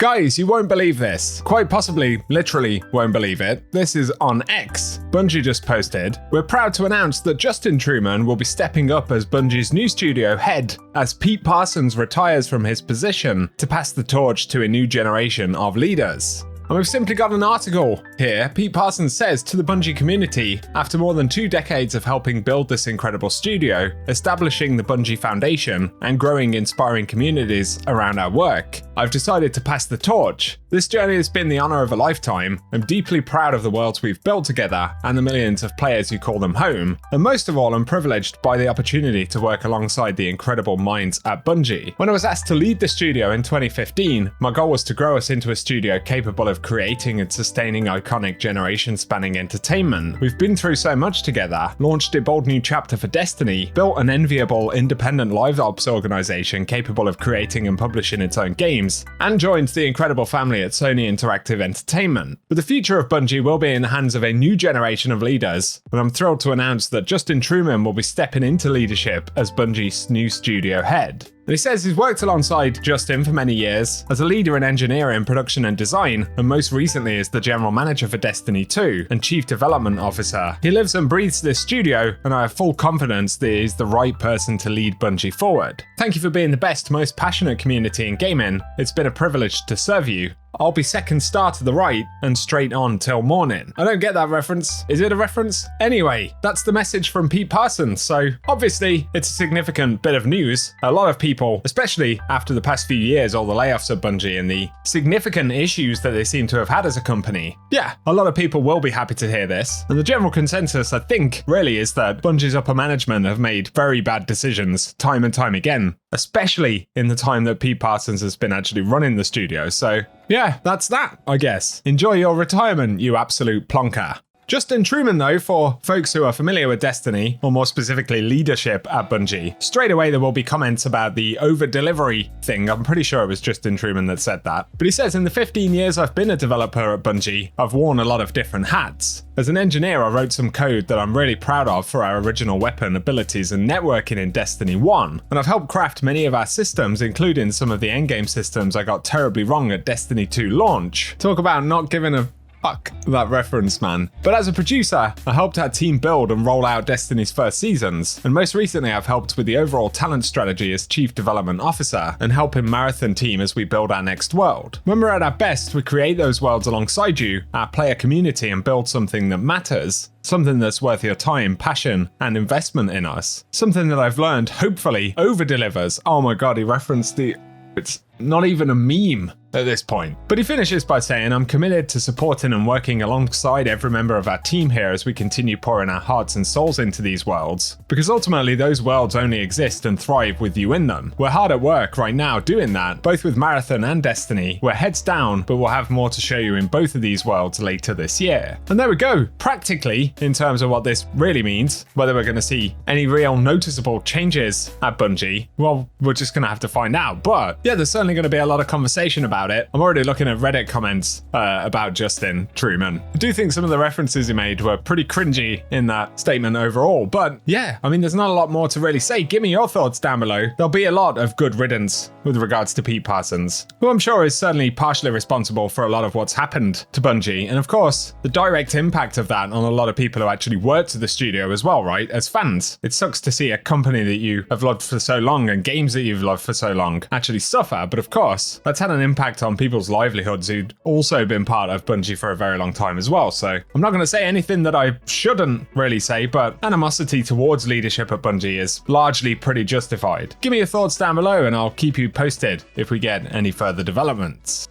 Guys, you won't believe this. Quite possibly, literally won't believe it. This is on X. Bungie just posted, "We're proud to announce that Justin Truman will be stepping up as Bungie's new studio head as Pete Parsons retires from his position to pass the torch to a new generation of leaders." And we've simply got an article here. Pete Parsons says to the Bungie community, after more than 2 decades of helping build this incredible studio, establishing the Bungie Foundation, and growing inspiring communities around our work, I've decided to pass the torch. This journey has been the honor of a lifetime. I'm deeply proud of the worlds we've built together and the millions of players who call them home. And most of all, I'm privileged by the opportunity to work alongside the incredible minds at Bungie. When I was asked to lead the studio in 2015, my goal was to grow us into a studio capable of creating and sustaining iconic generation-spanning entertainment. We've been through so much together, launched a bold new chapter for Destiny, built an enviable independent live ops organization capable of creating and publishing its own games, and joined the incredible family at Sony Interactive Entertainment. But the future of Bungie will be in the hands of a new generation of leaders, and I'm thrilled to announce that Justin Truman will be stepping into leadership as Bungie's new studio head. And he says he's worked alongside Justin for many years as a leader in engineering, production and design, and most recently as the general manager for Destiny 2 and chief development officer. He lives and breathes this studio, and I have full confidence that he is the right person to lead Bungie forward. Thank you for being the best, most passionate community in gaming. It's been a privilege to serve you. I'll be second star to the right and straight on till morning. I don't get that reference. Is it a reference? Anyway, that's the message from Pete Parsons, so obviously it's a significant bit of news. A lot of people, especially after the past few years, all the layoffs at Bungie and the significant issues that they seem to have had as a company. Yeah, a lot of people will be happy to hear this. And the general consensus, I think, really is that Bungie's upper management have made very bad decisions time and time again, especially in the time that Pete Parsons has been actually running the studio. So yeah, that's that, I guess. Enjoy your retirement, you absolute plonker. Justin Truman, though, for folks who are familiar with Destiny, or more specifically leadership at Bungie, straight away there will be comments about the over-delivery thing. I'm pretty sure it was Justin Truman that said that. But he says, in the 15 years I've been a developer at Bungie, I've worn a lot of different hats. As an engineer, I wrote some code that I'm really proud of for our original weapon abilities and networking in Destiny 1. And I've helped craft many of our systems, including some of the endgame systems I got terribly wrong at Destiny 2 launch. Talk about not giving a fuck that reference, man. But as a producer, I helped our team build and roll out Destiny's first seasons, and most recently I've helped with the overall talent strategy as Chief Development Officer and helping Marathon team as we build our next world. When we're at our best, we create those worlds alongside you, our player community, and build something that matters. Something that's worth your time, passion, and investment in us. Something that I've learned, hopefully, over-delivers. Oh my god, he referenced the... It's not even a meme at this point. But he finishes by saying, I'm committed to supporting and working alongside every member of our team here as we continue pouring our hearts and souls into these worlds. Because ultimately those worlds only exist and thrive with you in them. We're hard at work right now doing that, both with Marathon and Destiny. We're heads down, but we'll have more to show you in both of these worlds later this year. And there we go. Practically, in terms of what this really means, whether we're going to see any real noticeable changes at Bungie, well, we're just going to have to find out. But yeah, there's certainly going to be a lot of conversation about it. I'm already looking at Reddit comments about Justin Truman. I do think some of the references he made were pretty cringy in that statement overall, but yeah, I mean, there's not a lot more to really say. Give me your thoughts down below. There'll be a lot of good riddance with regards to Pete Parsons, who I'm sure is certainly partially responsible for a lot of what's happened to Bungie, and of course, the direct impact of that on a lot of people who actually worked at the studio as well, right? As fans. It sucks to see a company that you have loved for so long and games that you've loved for so long actually suffer, but of course, that's had an impact on people's livelihoods who'd also been part of Bungie for a very long time as well. So I'm not going to say anything that I shouldn't really say, but animosity towards leadership at Bungie is largely pretty justified. Give me your thoughts down below and I'll keep you posted if we get any further developments.